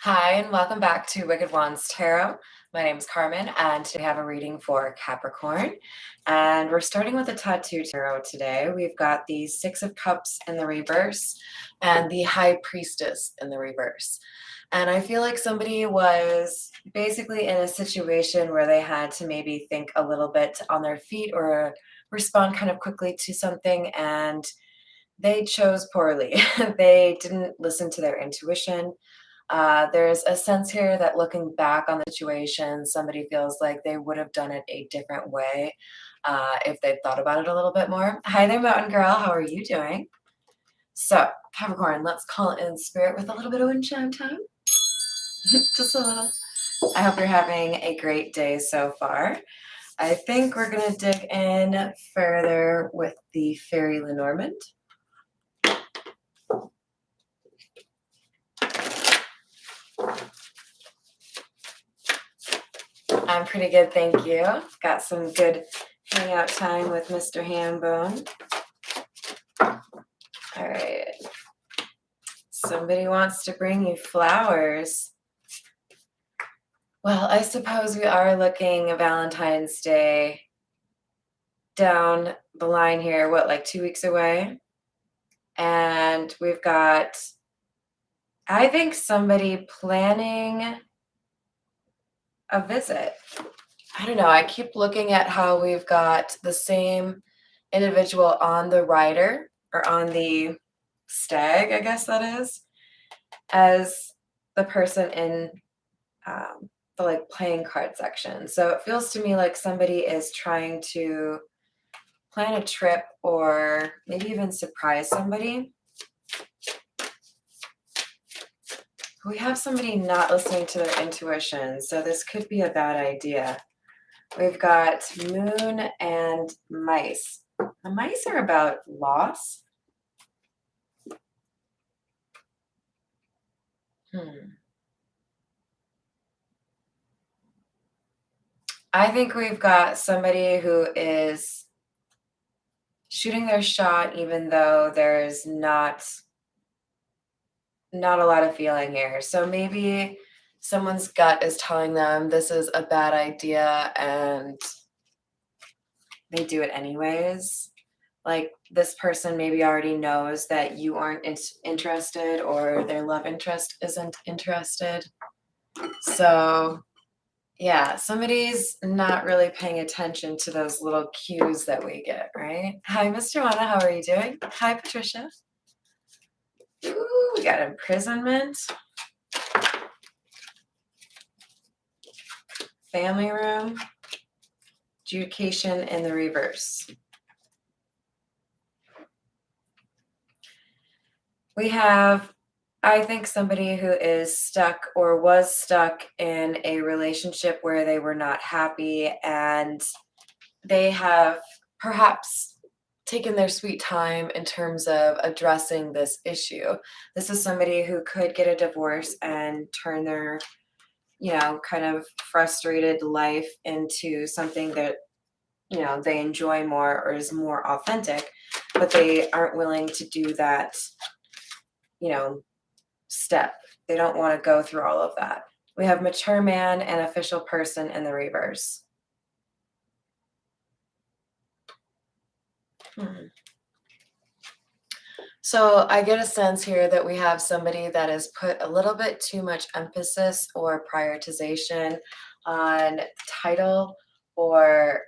Hi, and welcome back to Wicked Wands Tarot. My name is Carmen, and today we have a reading for Capricorn. And we're starting with a tattoo tarot today. We've got the Six of Cups in the reverse and the High Priestess in the reverse. And I feel like somebody was basically in a situation where they had to maybe think a little bit on their feet or respond kind of quickly to something, and they chose poorly. They didn't listen to their intuition. There's a sense here that looking back on the situation, somebody feels like they would have done it a different way if they'd thought about it a little bit more. Hi there, Mountain Girl. How are you doing? So, Capricorn, let's call in spirit with a little bit of wind chime time. Just a little. I hope you're having a great day so far. I think we're going to dig in further with the Fairy Lenormand. I'm pretty good, thank you. Got some good hangout time with Mr. Hambone. All right. Somebody wants to bring you flowers. Well, I suppose we are looking at Valentine's Day down the line here, like 2 weeks away? And we've got, I think, somebody planning a visit. I don't know. I keep looking at how we've got the same individual on the rider or on the stag, I guess that is, as the person in the playing card section. So it feels to me like somebody is trying to plan a trip or maybe even surprise somebody. We have somebody not listening to their intuition, so this could be a bad idea. We've got moon and mice. The mice are about loss. I think we've got somebody who is shooting their shot even though there's not a lot of feeling here. So maybe someone's gut is telling them this is a bad idea and they do it anyways. Like this person maybe already knows that you aren't interested or their love interest isn't interested. So yeah, somebody's not really paying attention to those little cues that we get, right? Hi, Mr. Wanna, how are you doing? Hi, Patricia. Ooh, we got imprisonment. Family room. Adjudication in the reverse. We have, I think, somebody who is stuck or was stuck in a relationship where they were not happy, and they have perhaps taken their sweet time in terms of addressing this issue. This is somebody who could get a divorce and turn their, kind of frustrated life into something that, they enjoy more or is more authentic, but they aren't willing to do that, step. They don't want to go through all of that. We have mature man and official person in the reverse. So I get a sense here that we have somebody that has put a little bit too much emphasis or prioritization on title or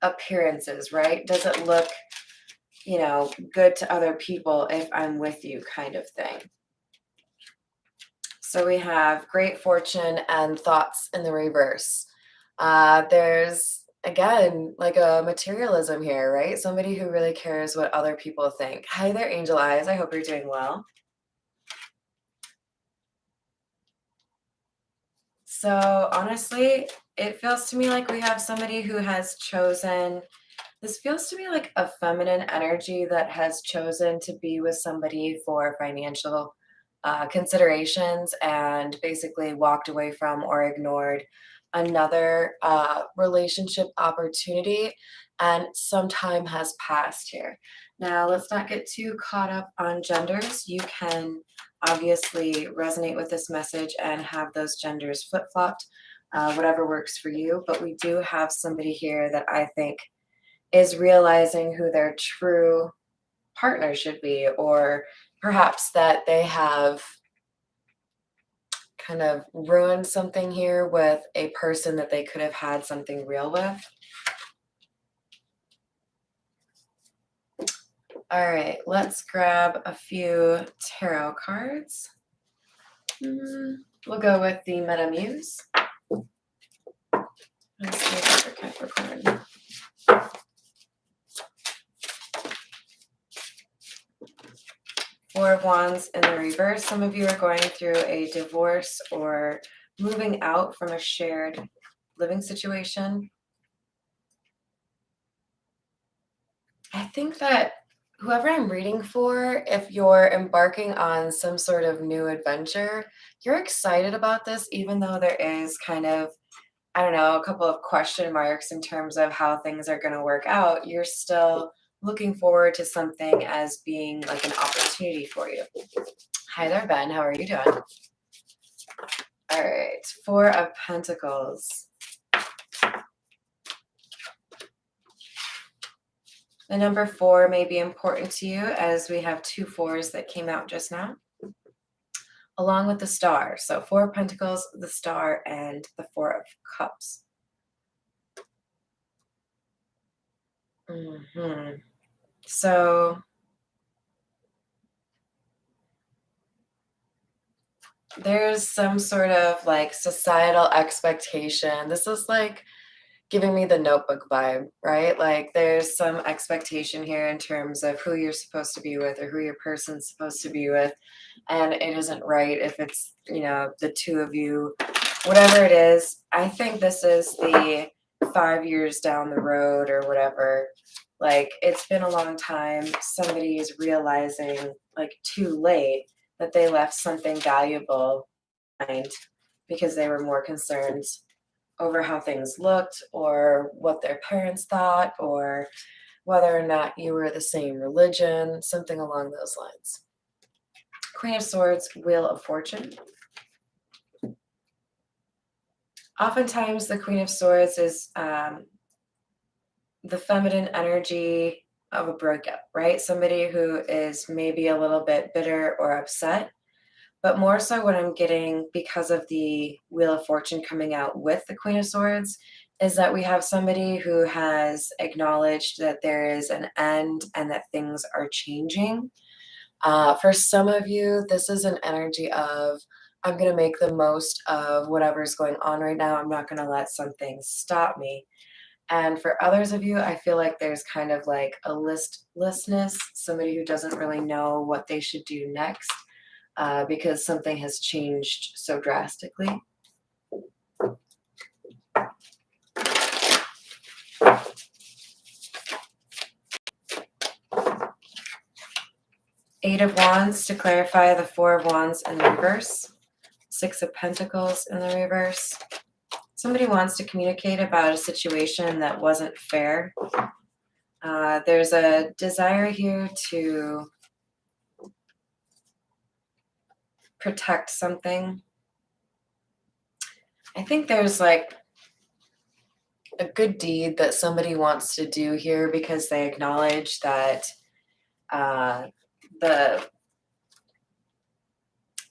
appearances, right? Does it look, good to other people if I'm with you kind of thing? So we have great fortune and thoughts in the reverse. There's, again, like a materialism here, right? Somebody who really cares what other people think. Hi there, Angel Eyes. I hope you're doing well. So honestly, it feels to me like we have somebody who has chosen, this feels to me like a feminine energy that has chosen to be with somebody for financial considerations and basically walked away from or ignored another relationship opportunity, and some time has passed here. Now, let's not get too caught up on genders. You can obviously resonate with this message and have those genders flip-flopped, whatever works for you. But we do have somebody here that I think is realizing who their true partner should be, or perhaps that they have kind of ruined something here with a person that they could have had something real with. All right, let's grab a few tarot cards. We'll go with the Meta Muse. Let's see for Capricorn. Four of Wands in the reverse. Some of you are going through a divorce or moving out from a shared living situation. I think that whoever I'm reading for, if you're embarking on some sort of new adventure, you're excited about this, even though there is kind of, I don't know, a couple of question marks in terms of how things are going to work out. You're still looking forward to something as being like an opportunity for you. Hi there, Ben. How are you doing? All right. Four of Pentacles. The number 4 may be important to you, as we have 2 4s that came out just now, along with the Star. So 4 of Pentacles, the Star, and the 4 of Cups. So there's some sort of like societal expectation. This is like giving me the Notebook vibe, right? Like there's some expectation here in terms of who you're supposed to be with or who your person's supposed to be with. And it isn't right if it's, you know, the two of you, whatever it is. I think this is the 5 years down the road or whatever. Like it's been a long time. Somebody is realizing like too late that they left something valuable behind because they were more concerned over how things looked or what their parents thought or whether or not you were the same religion, something along those lines. Queen of Swords, Wheel of Fortune. Oftentimes the Queen of Swords is the feminine energy of a breakup, right? Somebody who is maybe a little bit bitter or upset. But more so what I'm getting because of the Wheel of Fortune coming out with the Queen of Swords is that we have somebody who has acknowledged that there is an end and that things are changing. For some of you, this is an energy of, I'm going to make the most of whatever's going on right now. I'm not going to let something stop me. And for others of you, I feel like there's kind of like a listlessness, somebody who doesn't really know what they should do next. Because something has changed so drastically. Eight of Wands to clarify the 4 of Wands in the reverse. 6 of Pentacles in the reverse. Somebody wants to communicate about a situation that wasn't fair. There's a desire here to protect something. I think there's like a good deed that somebody wants to do here because they acknowledge that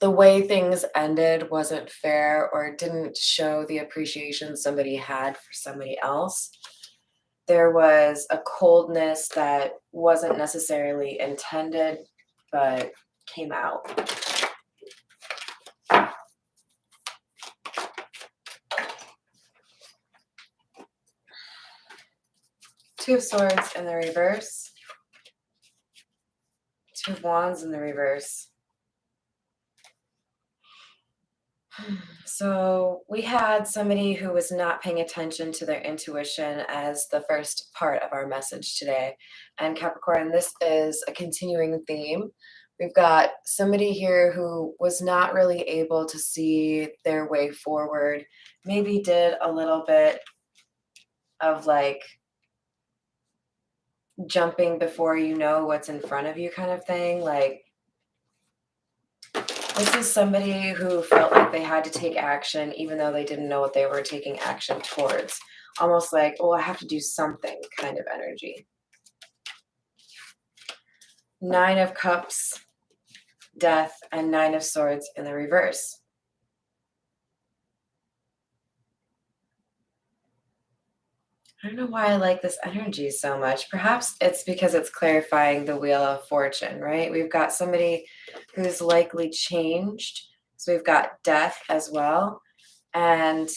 the way things ended wasn't fair or didn't show the appreciation somebody had for somebody else. There was a coldness that wasn't necessarily intended, but came out. Two of Swords in the reverse. 2 of Wands in the reverse. So we had somebody who was not paying attention to their intuition as the first part of our message today. And Capricorn, this is a continuing theme. We've got somebody here who was not really able to see their way forward, maybe did a little bit of like jumping before you know what's in front of you kind of thing. Like This is somebody who felt like they had to take action even though they didn't know what they were taking action towards. Almost like, oh, I have to do something kind of energy. Nine of Cups, Death, and Nine of Swords in the reverse. I don't know why I like this energy so much. Perhaps it's because it's clarifying the Wheel of Fortune, right? We've got somebody who's likely changed. So we've got death as well. And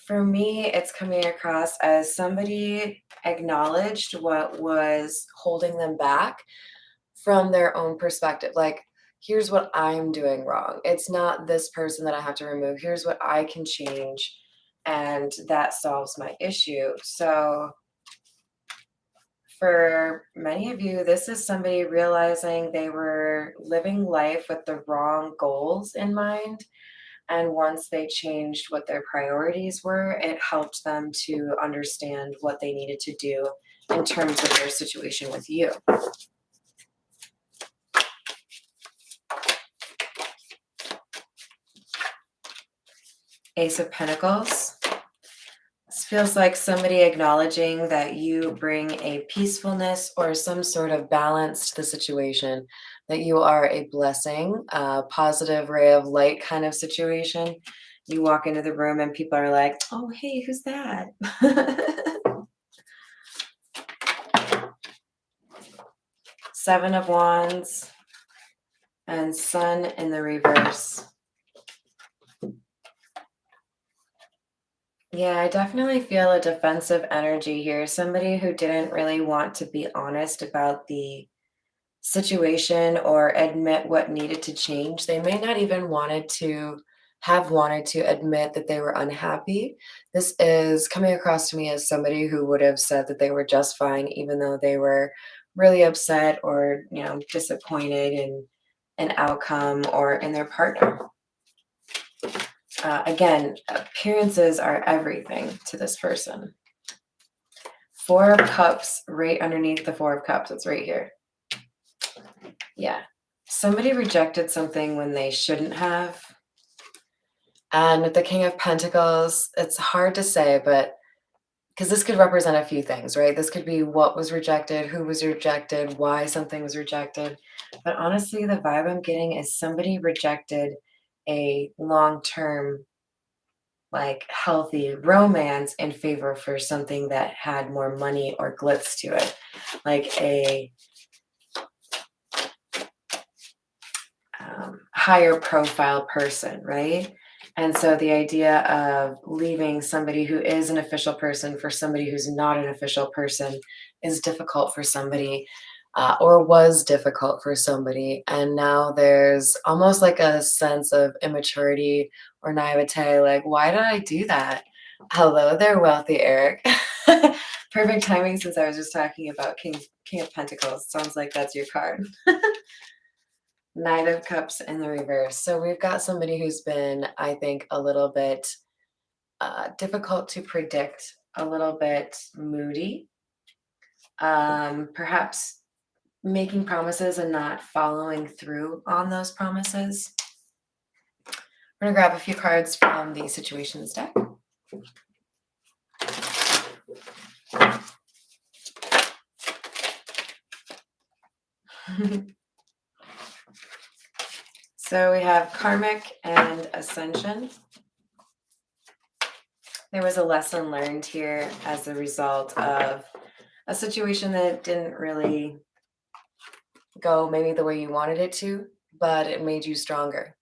for me, it's coming across as somebody acknowledged what was holding them back from their own perspective. Like, here's what I'm doing wrong. It's not this person that I have to remove. Here's what I can change. And that solves my issue. So for many of you, this is somebody realizing they were living life with the wrong goals in mind. And once they changed what their priorities were, it helped them to understand what they needed to do in terms of their situation with you. Ace of Pentacles. This feels like somebody acknowledging that you bring a peacefulness or some sort of balance to the situation, that you are a blessing, a positive ray of light kind of situation. You walk into the room and people are like, oh, hey, who's that? Seven of Wands and Sun in the reverse. Yeah, I definitely feel a defensive energy here. Somebody who didn't really want to be honest about the situation or admit what needed to change. They may not even wanted to admit that they were unhappy. This is coming across to me as somebody who would have said that they were just fine, even though they were really upset or, disappointed in an outcome or in their partner. Again, appearances are everything to this person. Four of Cups right underneath the Four of Cups. It's right here. Yeah. Somebody rejected something when they shouldn't have. And with the King of Pentacles, it's hard to say, but because this could represent a few things, right? This could be what was rejected, who was rejected, why something was rejected. But honestly, the vibe I'm getting is somebody rejected a long-term, like healthy romance in favor for something that had more money or glitz to it, like a higher profile person, right? And so the idea of leaving somebody who is an official person for somebody who's not an official person is difficult for somebody, or was difficult for somebody. And now there's almost like a sense of immaturity or naivete, like, why did I do that? Hello there, wealthy Eric. Perfect timing since I was just talking about King of Pentacles. Sounds like that's your card. Knight of Cups in the reverse. So we've got somebody who's been, I think, a little bit difficult to predict, a little bit moody, perhaps making promises and not following through on those promises. We're going to grab a few cards from the Situations deck. So we have Karmic and Ascension. There was a lesson learned here as a result of a situation that didn't really go maybe the way you wanted it to, but it made you stronger.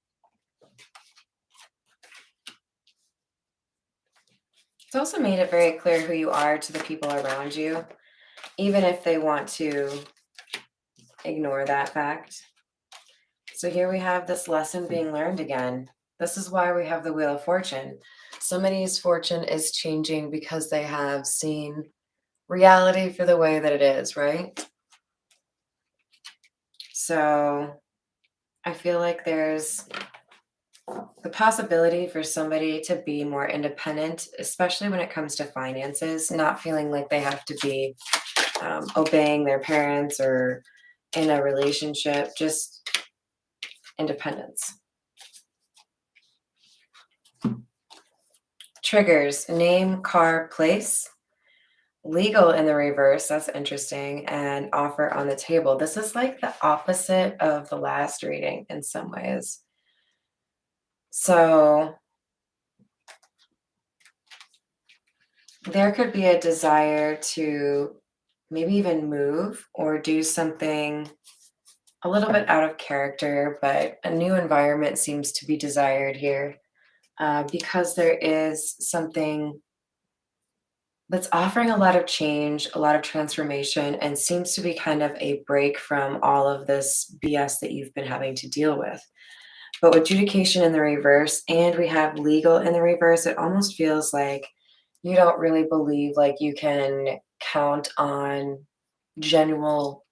It's also made it very clear who you are to the people around you, even if they want to ignore that fact. So here we have this lesson being learned again. This is why we have the Wheel of Fortune. Somebody's fortune is changing because they have seen reality for the way that it is, right? So I feel like there's the possibility for somebody to be more independent, especially when it comes to finances, not feeling like they have to be obeying their parents or in a relationship, just independence. Triggers, name, car, place. Legal in the reverse, that's interesting, and offer on the table. This is like the opposite of the last reading in some ways. So there could be a desire to maybe even move or do something a little bit out of character, but a new environment seems to be desired here because there is something that's offering a lot of change, a lot of transformation, and seems to be kind of a break from all of this BS that you've been having to deal with. But with adjudication in the reverse and we have legal in the reverse, it almost feels like you don't really believe like you can count on general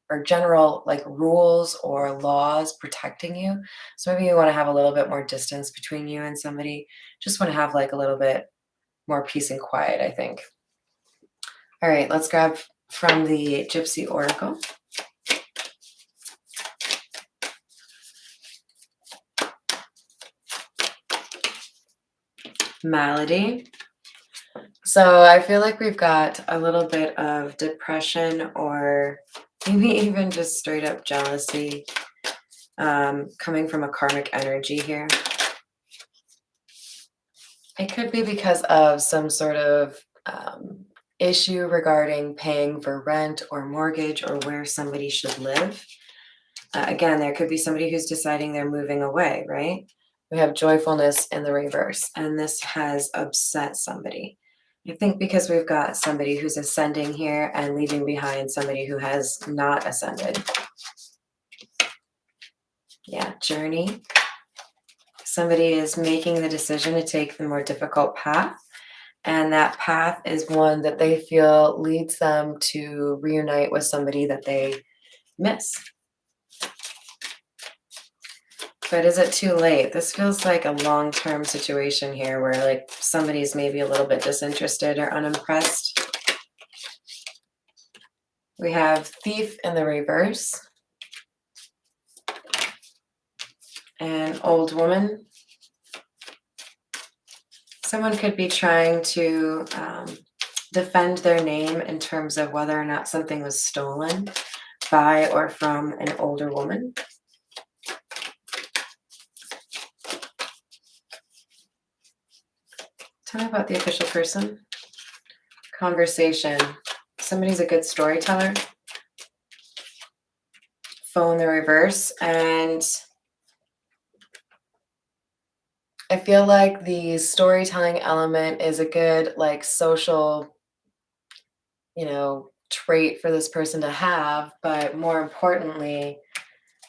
like rules or laws protecting you. So maybe you want to have a little bit more distance between you and somebody. Just want to have like a little bit more peace and quiet, I think. All right, let's grab from the Gypsy Oracle. Malady. So I feel like we've got a little bit of depression or maybe even just straight up jealousy coming from a karmic energy here. It could be because of some sort of issue regarding paying for rent or mortgage or where somebody should live. Again, there could be somebody who's deciding they're moving away, right? We have joyfulness in the reverse, and this has upset somebody. I think because we've got somebody who's ascending here and leaving behind somebody who has not ascended. Yeah, journey. Somebody is making the decision to take the more difficult path, and that path is one that they feel leads them to reunite with somebody that they miss. But is it too late? This feels like a long-term situation here where like somebody's maybe a little bit disinterested or unimpressed. We have thief in the reverse. And old woman. Someone could be trying to defend their name in terms of whether or not something was stolen by or from an older woman. Tell me about the official person. Conversation. Somebody's a good storyteller. Phone the reverse. And I feel like the storytelling element is a good like social, trait for this person to have. But more importantly,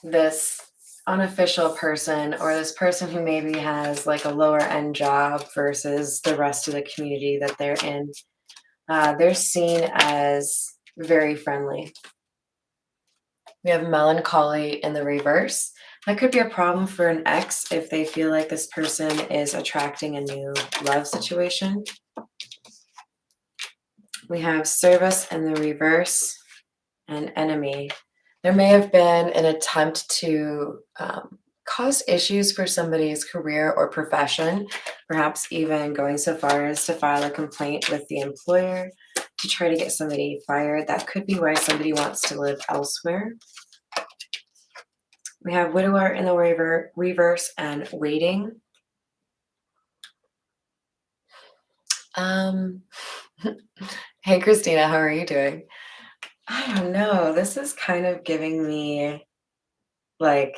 this unofficial person or this person who maybe has like a lower end job versus the rest of the community that they're in, they're seen as very friendly. We have melancholy in the reverse. That could be a problem for an ex if they feel like this person is attracting a new love situation. We have service in the reverse and enemy. There may have been an attempt to cause issues for somebody's career or profession, perhaps even going so far as to file a complaint with the employer to try to get somebody fired. That could be why somebody wants to live elsewhere. We have widower in the reverse and waiting. Hey, Christina, how are you doing? I don't know. This is kind of giving me like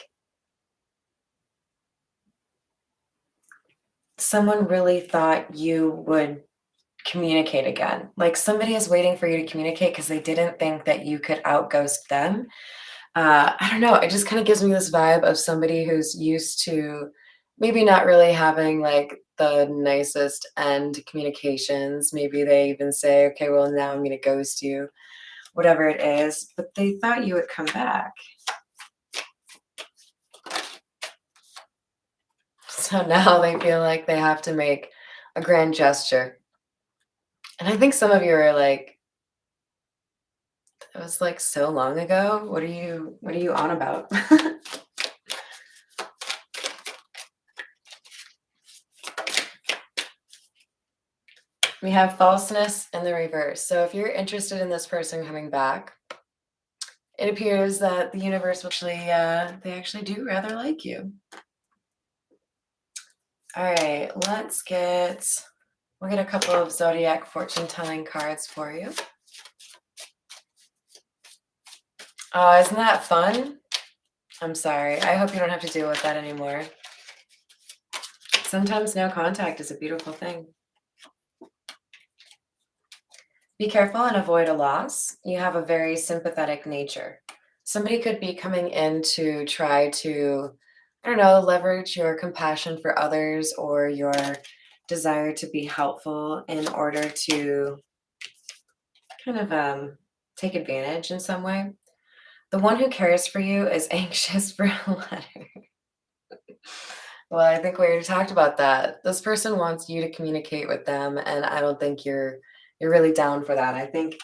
someone really thought you would communicate again. Like somebody is waiting for you to communicate because they didn't think that you could outghost them. I don't know. It just kind of gives me this vibe of somebody who's used to maybe not really having like the nicest end communications. Maybe they even say, okay, well, now I'm going to ghost you, whatever it is. But they thought you would come back. So now they feel like they have to make a grand gesture. And I think some of you are like, it was like so long ago. What are you on about? We have falseness in the reverse. So if you're interested in this person coming back, it appears that the universe actually, they actually do rather like you. All right, we'll get a couple of zodiac fortune telling cards for you. Oh, isn't that fun? I'm sorry. I hope you don't have to deal with that anymore. Sometimes no contact is a beautiful thing. Be careful and avoid a loss. You have a very sympathetic nature. Somebody could be coming in to try to, I don't know, leverage your compassion for others or your desire to be helpful in order to kind of take advantage in some way. The one who cares for you is anxious for a letter. Well, I think we already talked about that. This person wants you to communicate with them, and I don't think you're really down for that. I think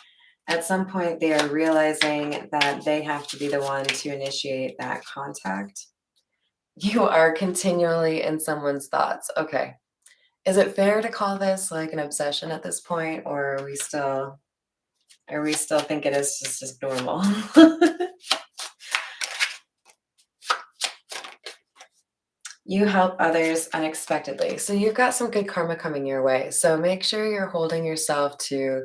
at some point they are realizing that they have to be the one to initiate that contact. You are continually in someone's thoughts. Okay. Is it fair to call this like an obsession at this point, or are we still think it is just normal? You help others unexpectedly. So you've got some good karma coming your way. So make sure you're holding yourself to,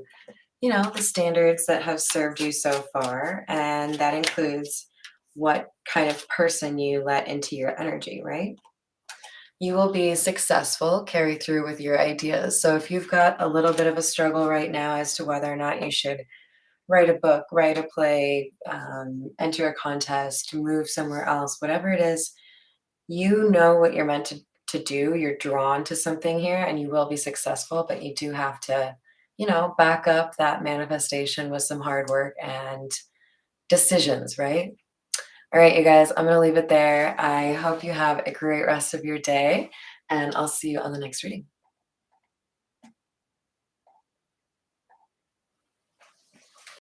the standards that have served you so far. And that includes what kind of person you let into your energy, right? You will be successful, carry through with your ideas. So if you've got a little bit of a struggle right now as to whether or not you should write a book, write a play, enter a contest, move somewhere else, whatever it is, you know what you're meant to do. You're drawn to something here and you will be successful, but you do have to, back up that manifestation with some hard work and decisions, right? All right, you guys, I'm going to leave it there. I hope you have a great rest of your day and I'll see you on the next reading.